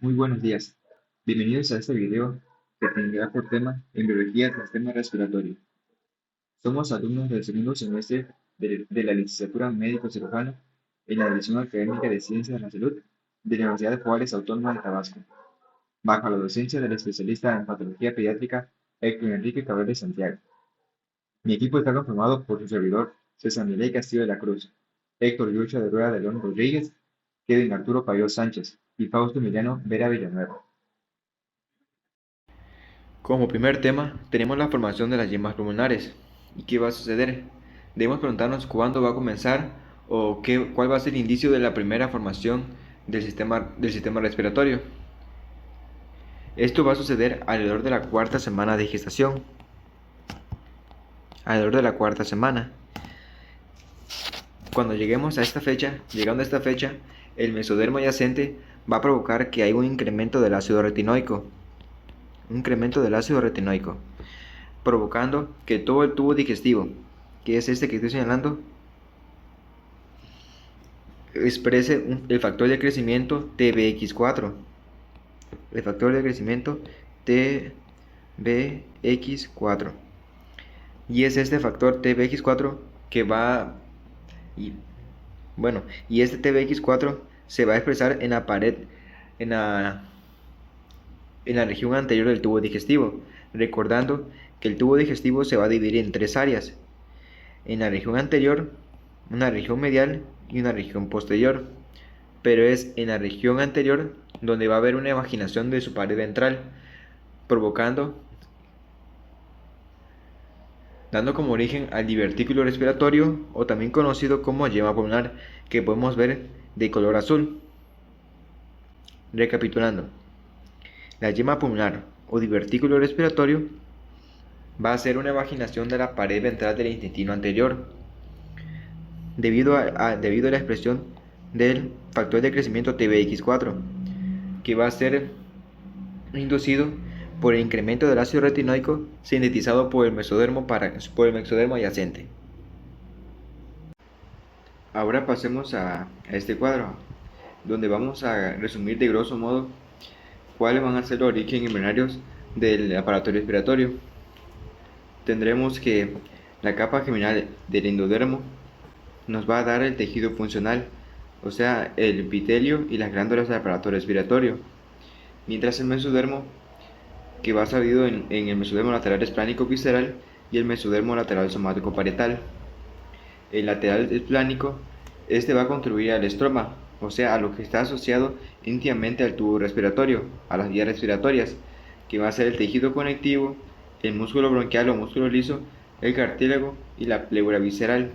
Muy buenos días. Bienvenidos a este video que tendrá por tema Embriología del sistema respiratorio. Somos alumnos del segundo semestre de la licenciatura médico cirujano en la División Académica de Ciencias de la Salud de la Universidad de Juárez Autónoma de Tabasco, bajo la docencia del especialista en patología pediátrica Héctor Enrique Cabral de Santiago. Mi equipo está conformado por su servidor César Miley Castillo de la Cruz, Héctor Yucha de Rueda de León Rodríguez, Kevin Arturo Payó Sánchez y Fausto Emiliano Vera Villanueva. Como primer tema, tenemos la formación de las yemas pulmonares. ¿Y qué va a suceder? Debemos preguntarnos cuándo va a comenzar o cuál va a ser el indicio de la primera formación del sistema respiratorio. Esto va a suceder alrededor de la cuarta semana de gestación. Alrededor de la cuarta semana. Cuando llegando a esta fecha, el mesodermo adyacente va a provocar que haya un incremento del ácido retinoico. Provocando que todo el tubo digestivo, que es este que estoy señalando, exprese el factor de crecimiento TBX4. El factor de crecimiento TBX4. Y es este factor TBX4 que va... Y, bueno, y este TBX4 se va a expresar en la pared, en la región anterior del tubo digestivo, recordando que el tubo digestivo se va a dividir en tres áreas: en la región anterior, una región medial y una región posterior, pero es en la región anterior donde va a haber una evaginación de su pared ventral, dando como origen al divertículo respiratorio, o también conocido como yema pulmonar, que podemos ver de color azul. Recapitulando, la yema pulmonar o divertículo respiratorio va a ser una evaginación de la pared ventral del intestino anterior, debido a la expresión del factor de crecimiento TBX4, que va a ser inducido por el incremento del ácido retinoico sintetizado por el mesodermo adyacente. Ahora pasemos a este cuadro, donde vamos a resumir de grosso modo cuáles van a ser los orígenes embrionarios del aparato respiratorio. Tendremos que la capa germinal del endodermo nos va a dar el tejido funcional, o sea, el epitelio y las glándulas del aparato respiratorio, mientras el mesodermo, que va a ser dividido en el mesodermo lateral esplánico visceral y el mesodermo lateral somático parietal. El lateral esplánico, este va a contribuir al estroma, o sea, a lo que está asociado íntimamente al tubo respiratorio, a las vías respiratorias, que va a ser el tejido conectivo, el músculo bronquial o músculo liso, el cartílago y la pleura visceral.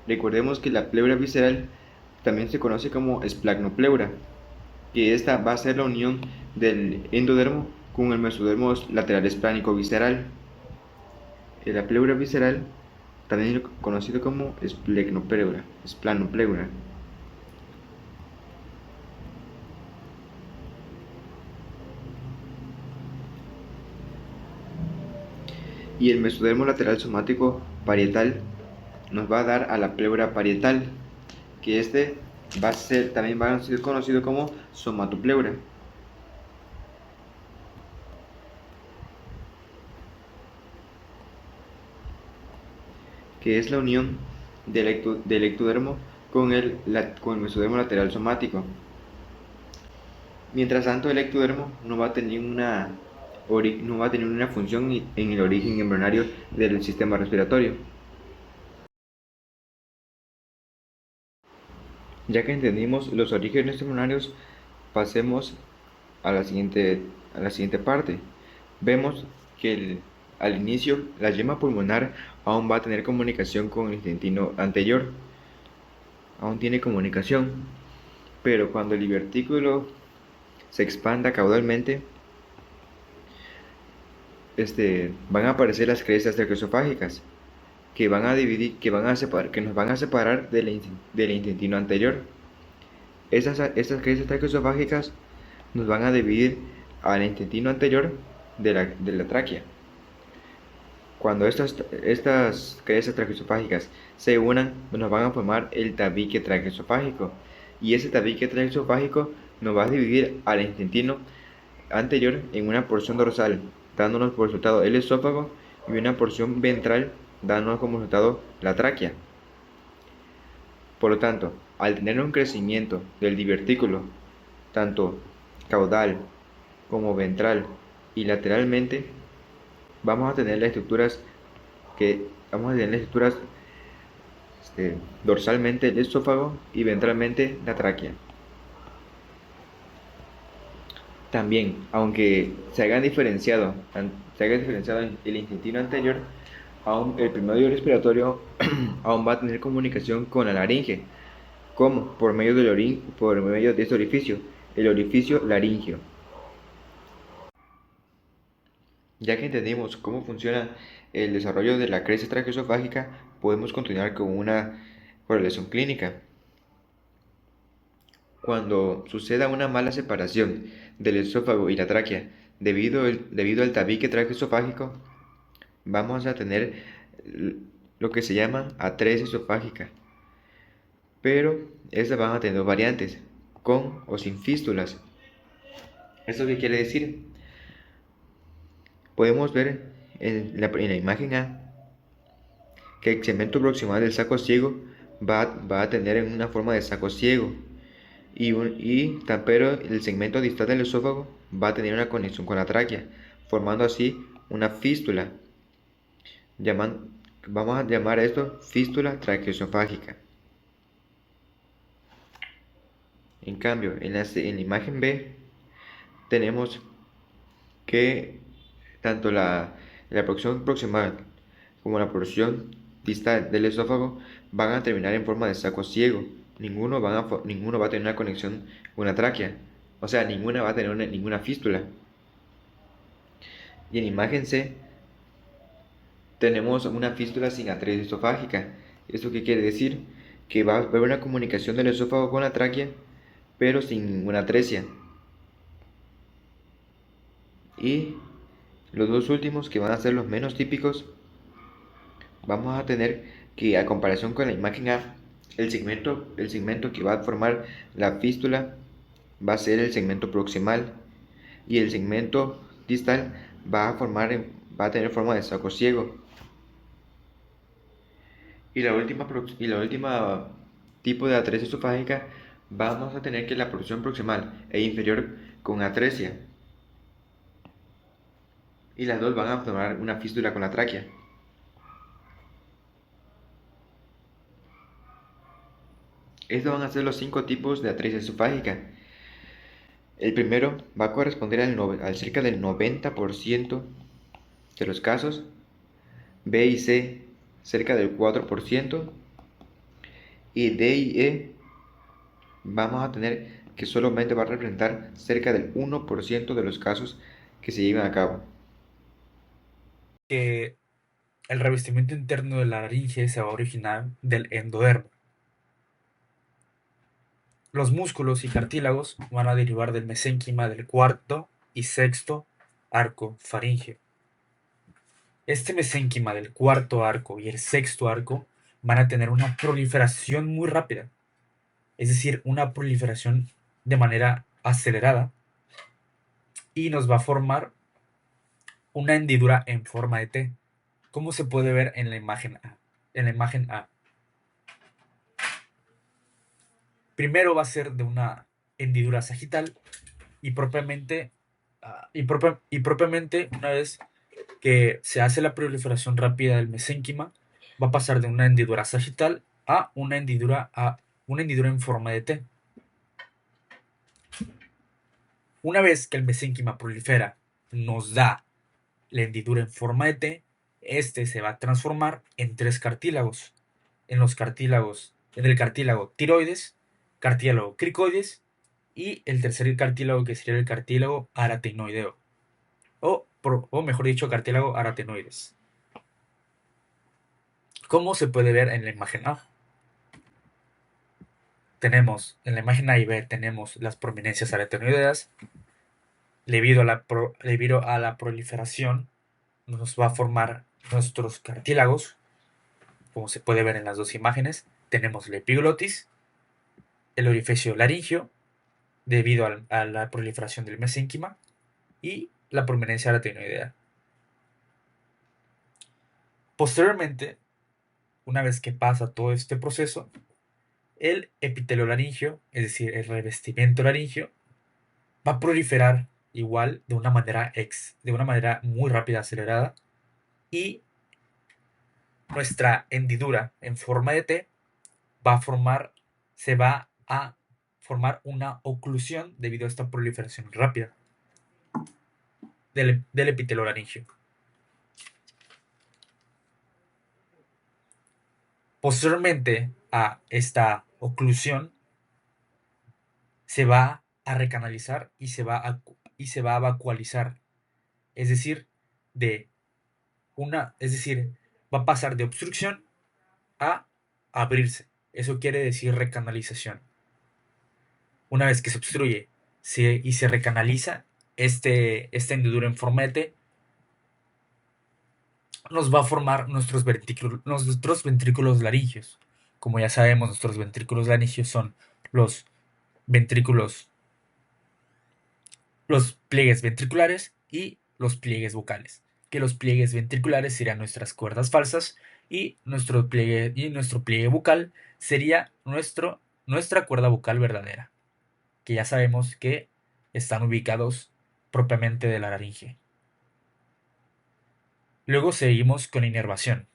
Recordemos que la pleura visceral también se conoce como esplagmopleura, que esta va a ser la unión del endodermo con el mesodermo lateral esplánico visceral. La pleura visceral, también conocido como esplanopleura. Y el mesodermo lateral somático parietal nos va a dar a la pleura parietal, que también va a ser conocido como somatopleura. Que es la unión del ectodermo con el mesodermo lateral somático. Mientras tanto, el ectodermo no va a tener una función en el origen embrionario del sistema respiratorio. Ya que entendimos los orígenes embrionarios, pasemos a la siguiente parte. Vemos que al inicio la yema pulmonar aún va a tener comunicación con el intestino anterior. Aún tiene comunicación, pero cuando el divertículo se expanda caudalmente, van a aparecer las crestas traqueosofágicas que nos van a separar del intestino anterior. Estas crestas traqueosofágicas nos van a dividir al intestino anterior de la tráquea. Cuando estas crestas traqueosofágicas se unan, nos van a formar el tabique traqueosofágico, y ese tabique traqueosofágico nos va a dividir al intestino anterior en una porción dorsal, dándonos por resultado el esófago, y una porción ventral, dándonos como resultado la tráquea. Por lo tanto, al tener un crecimiento del divertículo, tanto caudal como ventral y lateralmente, vamos a tener las estructuras dorsalmente el esófago y ventralmente la tráquea. También, aunque se haya diferenciado el intestino anterior, aún el primer respiratorio aún va a tener comunicación con la laringe. ¿Cómo? Por medio de este orificio, el orificio laringio. Ya que entendimos cómo funciona el desarrollo de la crisis traqueosofágica, podemos continuar con una correlación clínica. Cuando suceda una mala separación del esófago y la tráquea debido al tabique traqueosofágico, vamos a tener lo que se llama atresia esofágica. Pero estas van a tener dos variantes, con o sin fístulas. ¿Esto qué quiere decir? Podemos ver en la imagen A que el segmento proximal del saco ciego va a tener una forma de saco ciego, pero el segmento distal del esófago va a tener una conexión con la tráquea, formando así una fístula. Vamos a llamar a esto fístula traqueosofágica. En cambio, en la imagen B tenemos que tanto la porción proximal como la porción distal del esófago van a terminar en forma de saco ciego. Ninguno va a tener una conexión con la tráquea. O sea, ninguna va a tener ninguna fístula. Y en imagen C tenemos una fístula sin atresia esofágica. ¿Esto qué quiere decir? Que va a haber una comunicación del esófago con la tráquea, pero sin ninguna atresia. Y los dos últimos, que van a ser los menos típicos, vamos a tener que, a comparación con la imagen A, el segmento que va a formar la fístula va a ser el segmento proximal, y el segmento distal va a tener forma de saco ciego. Y la última tipo de atresia esofágica, vamos a tener que la porción proximal e inferior con atresia, y las dos van a formar una fístula con la tráquea. Estos van a ser los 5 tipos de atresia esofágica. El primero va a corresponder al cerca del 90% de los casos, B y C cerca del 4%, y D y E vamos a tener que solamente va a representar cerca del 1% de los casos que se llevan a cabo. Que el revestimiento interno de la laringe se va a originar del endodermo. Los músculos y cartílagos van a derivar del mesénquima del cuarto y sexto arco faríngeo. Este mesénquima del cuarto arco y el sexto arco van a tener una proliferación muy rápida, es decir, una proliferación de manera acelerada, y nos va a formar una hendidura en forma de T, como se puede ver en la imagen A. Primero va a ser de una hendidura sagital y propiamente una vez que se hace la proliferación rápida del mesénquima, va a pasar de una hendidura sagital a una hendidura en forma de T. Una vez que el mesénquima prolifera, nos da la hendidura en forma de T, este se va a transformar en 3 cartílagos. En el cartílago tiroides, cartílago cricoides y el tercer cartílago, que sería el cartílago aratenoideo, o mejor dicho, cartílago aratenoides, como se puede ver en la imagen A. Tenemos en la imagen A y B tenemos las prominencias aratenoideas. Debido a la proliferación, nos va a formar nuestros cartílagos, como se puede ver en las dos imágenes. Tenemos la epiglotis, el orificio laringio debido a la proliferación del mesénquima y la prominencia de la tenoidea. Posteriormente, una vez que pasa todo este proceso, el epitelio laringio, es decir, el revestimiento laringio, va a proliferar igual de una manera muy rápida, acelerada, y nuestra hendidura en forma de T se va a formar una oclusión debido a esta proliferación rápida del epitelio laringio. Posteriormente a esta oclusión se va a recanalizar y se va a vacualizar, es decir, va a pasar de obstrucción a abrirse. Eso quiere decir recanalización. Una vez que se obstruye y se recanaliza, esta hendidura en forma de T nos va a formar nuestros ventrículos laringeos. Como ya sabemos, nuestros ventrículos laringeos son los pliegues ventriculares y los pliegues vocales. Que los pliegues ventriculares serían nuestras cuerdas falsas y nuestro pliegue bucal sería nuestra cuerda bucal verdadera, que ya sabemos que están ubicados propiamente de la laringe. Luego seguimos con la inervación.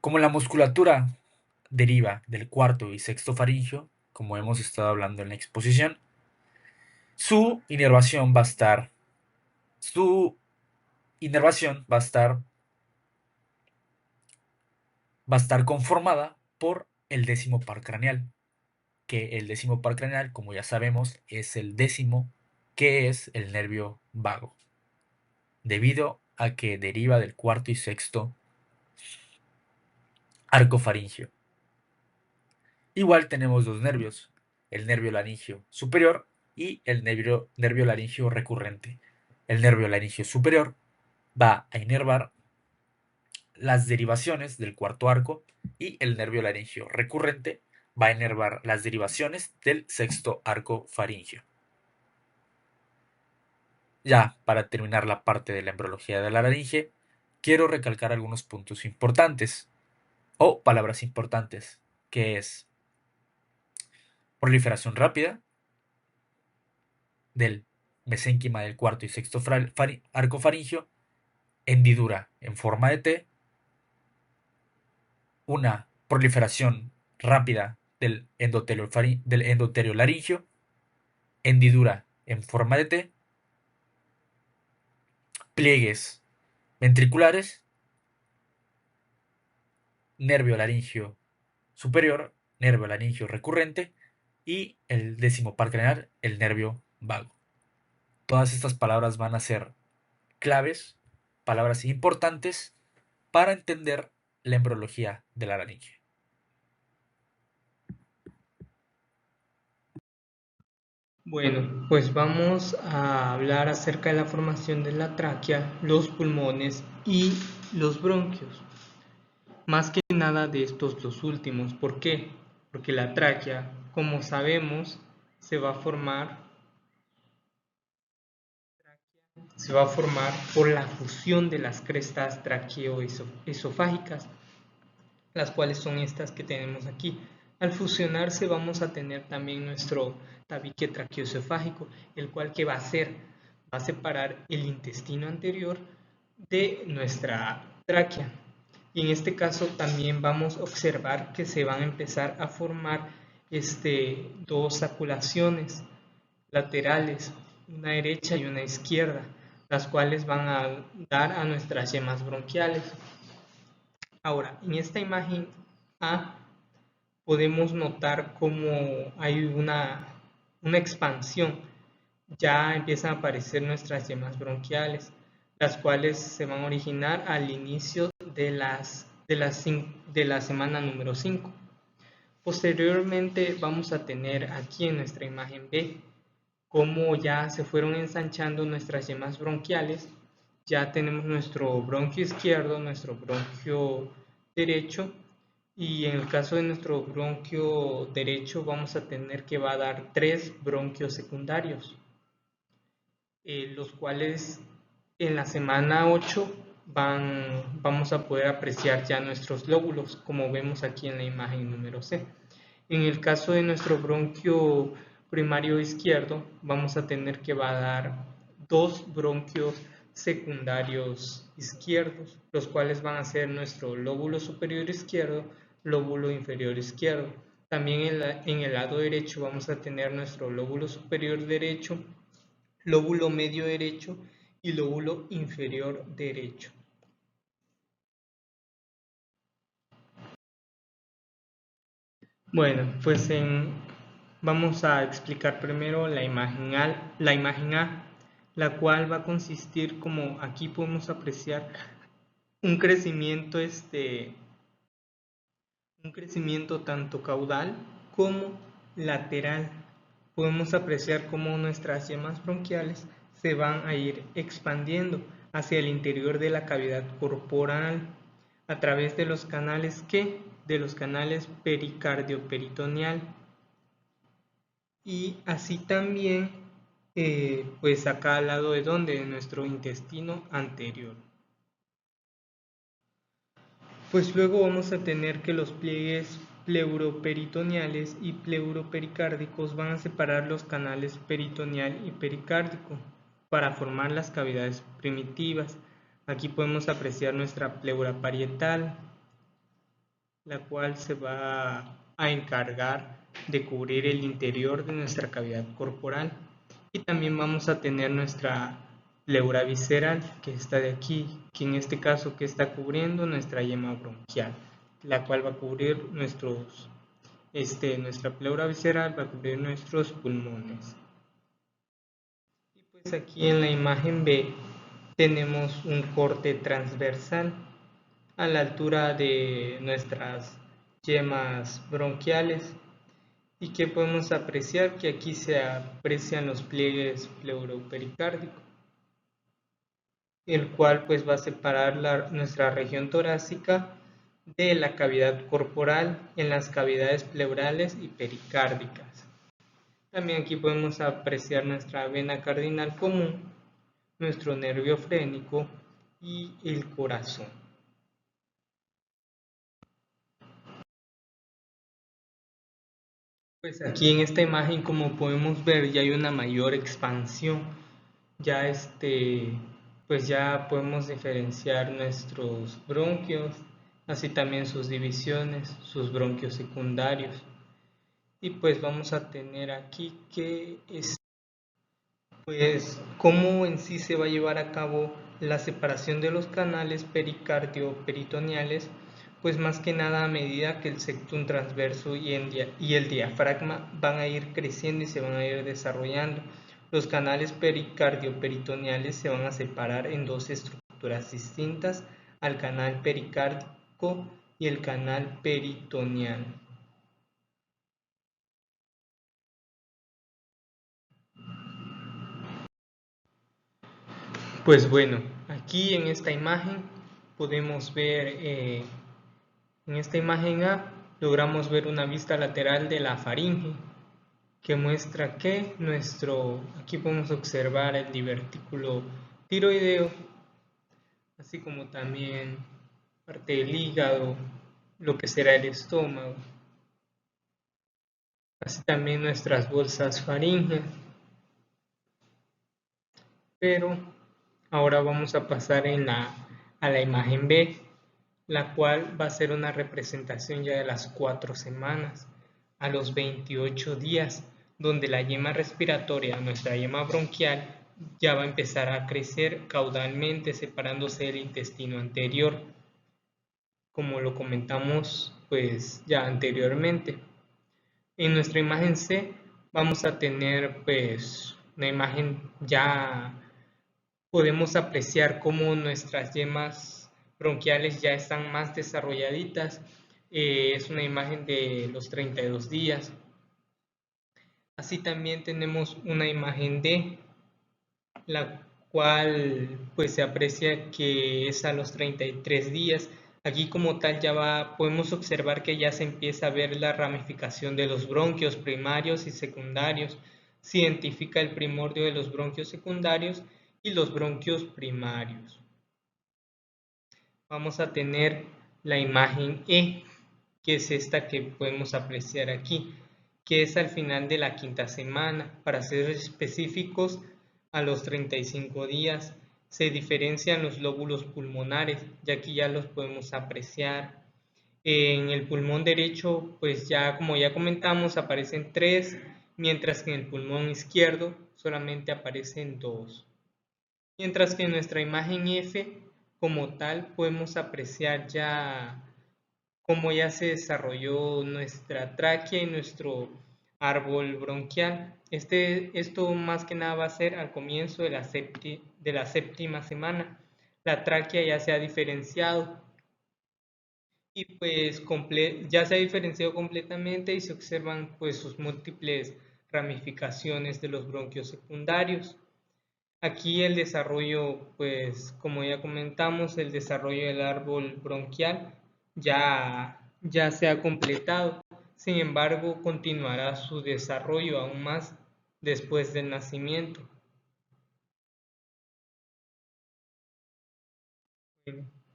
Como la musculatura deriva del cuarto y sexto faringio, como hemos estado hablando en la exposición, su inervación va a estar conformada por el décimo par craneal, que el décimo par craneal, como ya sabemos, es el décimo, que es el nervio vago, debido a que deriva del cuarto y sexto arco faringio. Igual tenemos dos nervios, el nervio laringio superior y el nervio laringio recurrente. El nervio laringio superior va a inervar las derivaciones del cuarto arco y el nervio laringio recurrente va a inervar las derivaciones del sexto arco faringio. Ya para terminar la parte de la embriología de la laringe, quiero recalcar algunos puntos importantes o palabras importantes, que es proliferación rápida del mesénquima del cuarto y sexto arco faringio, hendidura en forma de T, una proliferación rápida del endotelio laringio, hendidura en forma de T, pliegues ventriculares, nervio laringio superior, nervio laringio recurrente y el décimo par craneal, el nervio vago. Todas estas palabras van a ser claves, palabras importantes para entender la embriología de la laringe. Bueno, pues vamos a hablar acerca de la formación de la tráquea, los pulmones y los bronquios. Más que nada de estos dos últimos. ¿Por qué? Porque la tráquea, como sabemos, se va a formar por la fusión de las crestas traqueoesofágicas, las cuales son estas que tenemos aquí. Al fusionarse vamos a tener también nuestro tabique traqueoesofágico, el cual ¿qué va a hacer? Va a separar el intestino anterior de nuestra tráquea. Y en este caso también vamos a observar que se van a empezar a formar dos saculaciones laterales, una derecha y una izquierda, las cuales van a dar a nuestras yemas bronquiales. Ahora, en esta imagen A podemos notar cómo hay una expansión. Ya empiezan a aparecer nuestras yemas bronquiales, las cuales se van a originar al inicio de la semana número 5. Posteriormente vamos a tener aquí en nuestra imagen B cómo ya se fueron ensanchando nuestras yemas bronquiales. Ya tenemos nuestro bronquio izquierdo, nuestro bronquio derecho Y en el caso de nuestro bronquio derecho vamos a tener que va a dar 3 bronquios secundarios, los cuales en la semana 8 vamos a poder apreciar ya nuestros lóbulos, como vemos aquí en la imagen número C. En el caso de nuestro bronquio primario izquierdo, vamos a tener que va a dar 2 bronquios secundarios izquierdos, los cuales van a ser nuestro lóbulo superior izquierdo, lóbulo inferior izquierdo. También en el lado derecho vamos a tener nuestro lóbulo superior derecho, lóbulo medio derecho y lóbulo inferior derecho. Bueno, pues vamos a explicar primero la imagen A, la cual va a consistir, como aquí podemos apreciar, un crecimiento tanto caudal como lateral. Podemos apreciar cómo nuestras yemas bronquiales se van a ir expandiendo hacia el interior de la cavidad corporal a través de los canales de los canales pericardio-peritoneal, y así también pues acá al lado de nuestro intestino anterior. Pues luego vamos a tener que los pliegues pleuroperitoneales y pleuropericárdicos van a separar los canales peritoneal y pericárdico para formar las cavidades primitivas. Aquí podemos apreciar nuestra pleura parietal, la cual se va a encargar de cubrir el interior de nuestra cavidad corporal. Y también vamos a tener nuestra pleura visceral, que está de aquí, que en este caso que está cubriendo nuestra yema bronquial, la cual va a cubrir nuestra pleura visceral va a cubrir nuestros pulmones. Y pues aquí en la imagen B tenemos un corte transversal a la altura de nuestras yemas bronquiales, y que podemos apreciar que aquí se aprecian los pliegues pleuropericárdicos, el cual pues va a separar nuestra región torácica de la cavidad corporal en las cavidades pleurales y pericárdicas. También aquí podemos apreciar nuestra vena cardinal común, nuestro nervio frénico y el corazón. Pues aquí en esta imagen, como podemos ver, ya hay una mayor expansión. Ya pues ya podemos diferenciar nuestros bronquios, así también sus divisiones, sus bronquios secundarios. Y pues vamos a tener aquí que pues cómo en sí se va a llevar a cabo la separación de los canales pericardio-peritoneales, pues más que nada a medida que el septum transverso y el diafragma van a ir creciendo y se van a ir desarrollando. Los canales pericardio-peritoneales se van a separar en dos estructuras distintas, al canal pericárdico y el canal peritoneal. Pues bueno, aquí en esta imagen podemos ver, en esta imagen A, logramos ver una vista lateral de la faringe, que muestra que aquí podemos observar el divertículo tiroideo, así como también parte del hígado, lo que será el estómago, así también nuestras bolsas faríngeas. Pero ahora vamos a pasar a la imagen B, la cual va a ser una representación ya de las 4 semanas a los 28 días, donde la yema respiratoria, nuestra yema bronquial, ya va a empezar a crecer caudalmente, separándose del intestino anterior, como lo comentamos pues ya anteriormente. En nuestra imagen C vamos a tener pues una imagen, ya podemos apreciar cómo nuestras yemas bronquiales ya están más desarrolladitas. Es una imagen de los 32 días. Así también tenemos una imagen D, la cual pues se aprecia que es a los 33 días. Aquí como tal podemos observar que ya se empieza a ver la ramificación de los bronquios primarios y secundarios. Se identifica el primordio de los bronquios secundarios y los bronquios primarios. Vamos a tener la imagen E, que es esta que podemos apreciar aquí, que es al final de la quinta semana. Para ser específicos, a los 35 días se diferencian los lóbulos pulmonares, ya aquí ya los podemos apreciar. En el pulmón derecho, pues ya como ya comentamos, aparecen 3, mientras que en el pulmón izquierdo solamente aparecen 2. Mientras que en nuestra imagen F, como tal, podemos apreciar ya cómo ya se desarrolló nuestra tráquea y nuestro árbol bronquial. Esto más que nada va a ser al comienzo de la séptima semana. La tráquea ya se ha diferenciado y pues ya se ha diferenciado completamente y se observan pues sus múltiples ramificaciones de los bronquios secundarios. Aquí el desarrollo, pues como ya comentamos, el desarrollo del árbol bronquial ya se ha completado. Sin embargo, continuará su desarrollo aún más después del nacimiento.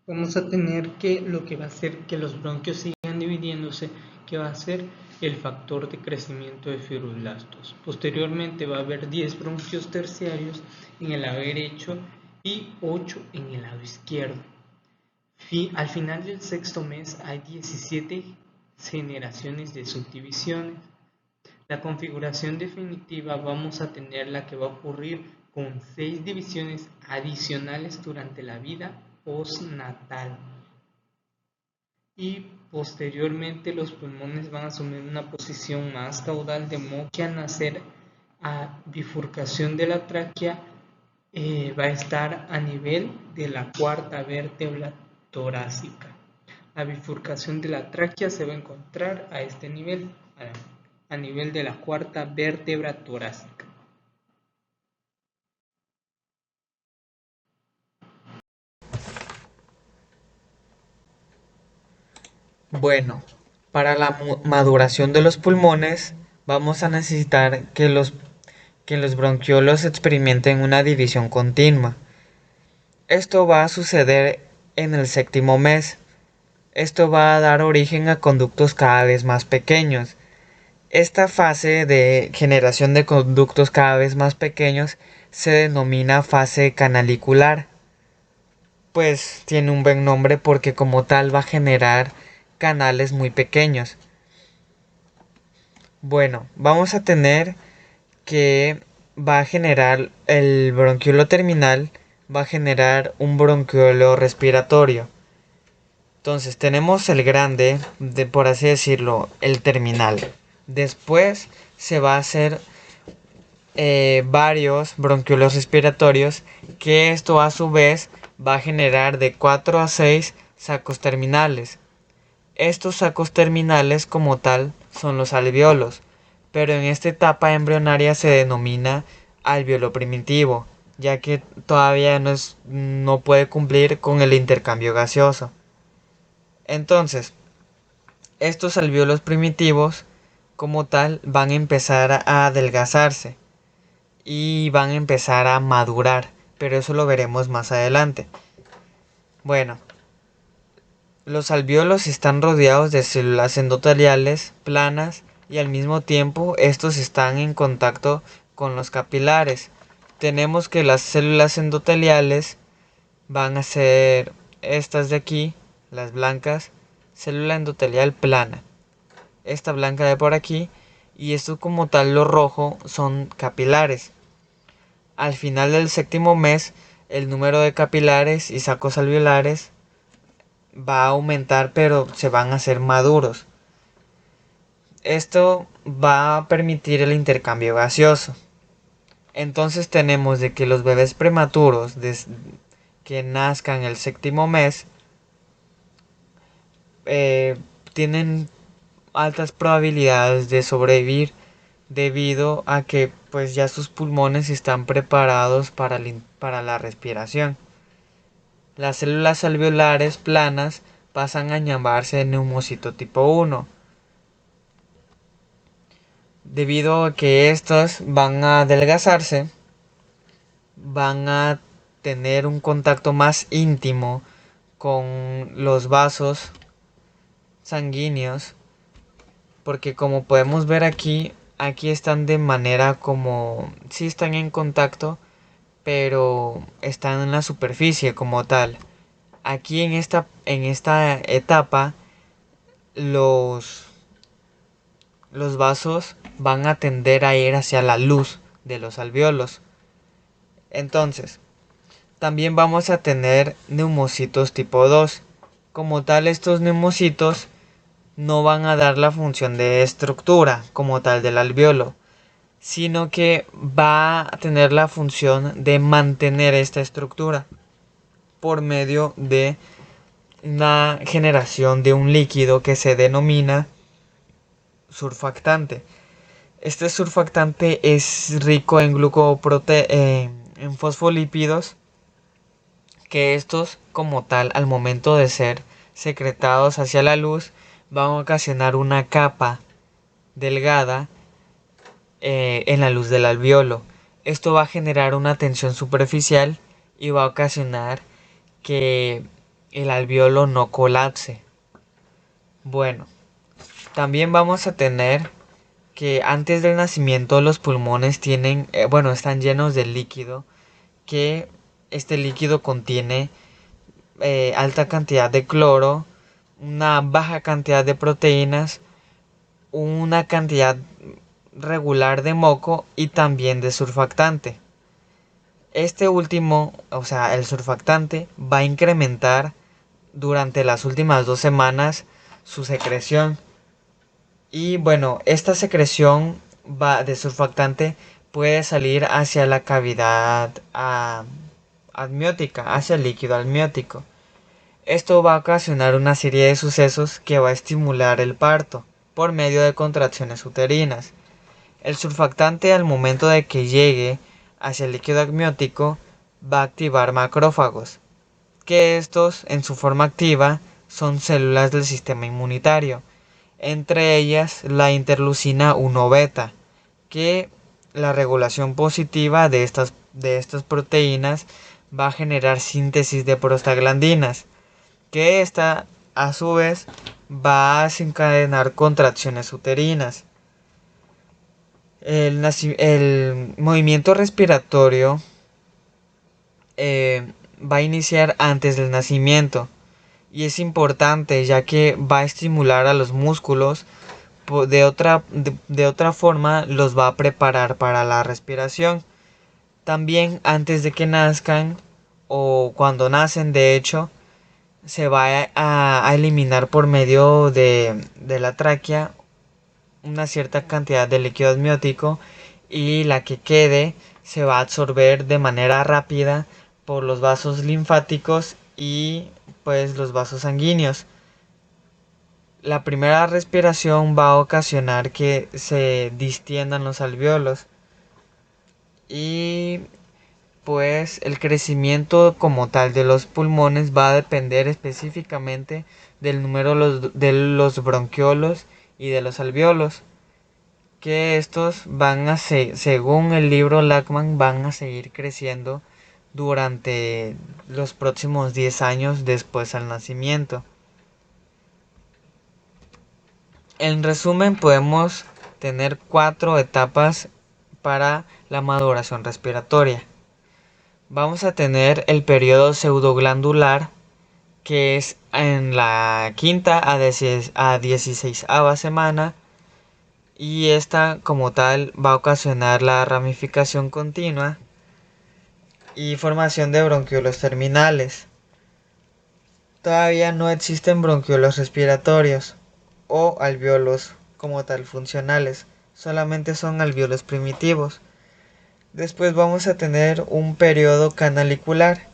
Vamos a tener que lo que va a hacer que los bronquios sigan dividiéndose, que va a ser el factor de crecimiento de fibroblastos. Posteriormente va a haber 10 bronquios terciarios en el lado derecho y 8 en el lado izquierdo. Al final del sexto mes hay 17 generaciones de subdivisiones. La configuración definitiva vamos a tener la que va a ocurrir con 6 divisiones adicionales durante la vida postnatal. Y posteriormente los pulmones van a asumir una posición más caudal, de modo que al nacer a bifurcación de la tráquea va a estar a nivel de la cuarta vértebra torácica. La bifurcación de la tráquea se va a encontrar a este nivel, a nivel de la cuarta vértebra torácica. Bueno, para la maduración de los pulmones vamos a necesitar que los bronquiolos experimenten una división continua. Esto va a suceder en el séptimo mes. Esto va a dar origen a conductos cada vez más pequeños. Esta fase de generación de conductos cada vez más pequeños se denomina fase canalicular. Pues tiene un buen nombre porque como tal va a generar canales muy pequeños. Bueno, vamos a tener que va a generar el bronquiolo terminal, va a generar un bronquiolo respiratorio. Entonces tenemos el grande, por así decirlo, el terminal. Después se va a hacer varios bronquiolos respiratorios, que esto a su vez va a generar de 4 a 6 sacos terminales. Estos sacos terminales como tal son los alveolos, pero en esta etapa embrionaria se denomina alveolo primitivo, ya que todavía no puede cumplir con el intercambio gaseoso. Entonces, estos alveolos primitivos como tal van a empezar a adelgazarse y van a empezar a madurar, pero eso lo veremos más adelante. Bueno, los alveolos están rodeados de células endoteliales planas y al mismo tiempo estos están en contacto con los capilares. Tenemos que las células endoteliales van a ser estas de aquí, las blancas, célula endotelial plana. Esta blanca de por aquí, y esto como tal lo rojo son capilares. Al final del séptimo mes, el número de capilares y sacos alveolares va a aumentar, pero se van a hacer maduros. Esto va a permitir el intercambio gaseoso. Entonces tenemos de que los bebés prematuros que nazcan el séptimo mes tienen altas probabilidades de sobrevivir, debido a que pues ya sus pulmones están preparados para la respiración. Las células alveolares planas pasan a llamarse neumocito tipo 1, debido a que estos van a adelgazarse, van a tener un contacto más íntimo con los vasos sanguíneos, porque como podemos ver aquí están de manera como, sí están en contacto, pero están en la superficie como tal. Aquí en esta etapa los vasos van a tender a ir hacia la luz de los alvéolos. Entonces, también vamos a tener neumocitos tipo 2. Como tal, estos neumocitos no van a dar la función de estructura como tal del alvéolo, sino que va a tener la función de mantener esta estructura por medio de una generación de un líquido que se denomina surfactante. Este surfactante es rico en en fosfolípidos, que estos como tal al momento de ser secretados hacia la luz van a ocasionar una capa delgada en la luz del alvéolo. Esto va a generar una tensión superficial y va a ocasionar que el alvéolo no colapse. Bueno, también vamos a tener que antes del nacimiento los pulmones están llenos de líquido, que este líquido contiene alta cantidad de cloro, una baja cantidad de proteínas, una cantidad regular de moco y también de surfactante. Este último, o sea, el surfactante, va a incrementar durante las últimas 2 semanas su secreción. Y bueno, esta secreción de surfactante puede salir hacia la cavidad amniótica, hacia el líquido amniótico. Esto va a ocasionar una serie de sucesos que va a estimular el parto por medio de contracciones uterinas. El surfactante, al momento de que llegue hacia el líquido amniótico, va a activar macrófagos, que estos en su forma activa son células del sistema inmunitario, entre ellas la interleucina 1 beta, que la regulación positiva de estas proteínas va a generar síntesis de prostaglandinas, que esta a su vez va a desencadenar contracciones uterinas. El movimiento respiratorio va a iniciar antes del nacimiento, y es importante ya que va a estimular a los músculos, de otra forma los va a preparar para la respiración. También antes de que nazcan o cuando nacen, de hecho, se va a eliminar por medio de la tráquea una cierta cantidad de líquido amniótico, y la que quede se va a absorber de manera rápida por los vasos linfáticos y pues los vasos sanguíneos. La primera respiración va a ocasionar que se distiendan los alvéolos, y pues el crecimiento como tal de los pulmones va a depender específicamente del número de los bronquiolos y de los alvéolos, que estos según el libro Lachman, van a seguir creciendo durante los próximos 10 años después al nacimiento. En resumen, podemos tener 4 etapas para la maduración respiratoria. Vamos a tener el periodo pseudoglandular, que es en la quinta a 16ª semana, y esta como tal va a ocasionar la ramificación continua y formación de bronquiolos terminales. Todavía no existen bronquiolos respiratorios o alvéolos como tal funcionales, solamente son alvéolos primitivos. Después vamos a tener un periodo canalicular,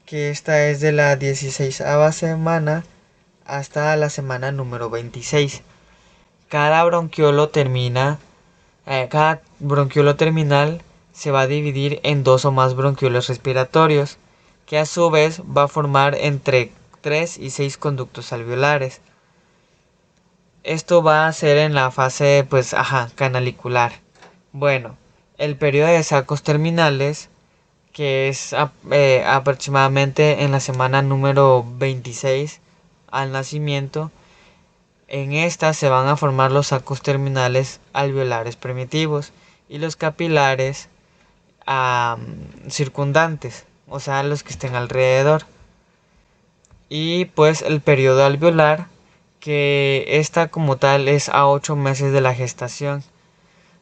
que esta es de la 16ª semana hasta la semana número 26. Cada bronquiolo terminal se va a dividir en 2 o más bronquiolos respiratorios, que a su vez va a formar entre 3 y 6 conductos alveolares. Esto va a ser en la fase canalicular. Bueno, el periodo de sacos terminales, que es aproximadamente en la semana número 26 al nacimiento, en esta se van a formar los sacos terminales alveolares primitivos y los capilares circundantes, o sea, los que estén alrededor. Y pues el periodo alveolar, que esta como tal es a 8 meses de la gestación.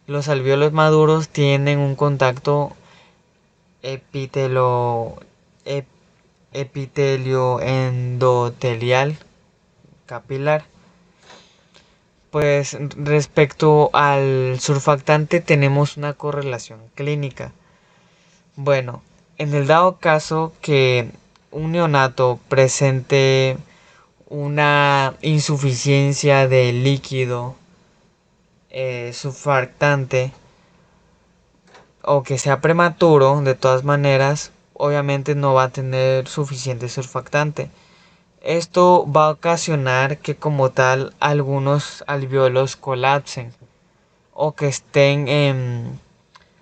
Los alvéolos maduros tienen un contacto epitelio endotelial capilar. Pues respecto al surfactante tenemos una correlación clínica. Bueno, en el dado caso que un neonato presente una insuficiencia de líquido surfactante o que sea prematuro, de todas maneras, obviamente no va a tener suficiente surfactante. Esto va a ocasionar que como tal algunos alvéolos colapsen o que estén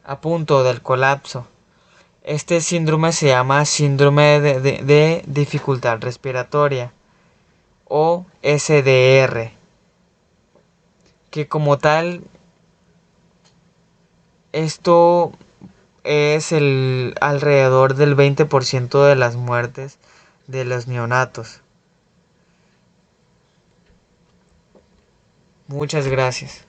a punto del colapso. Este síndrome se llama síndrome de dificultad respiratoria o SDR, que como tal esto es alrededor del 20% de las muertes de los neonatos. Muchas gracias.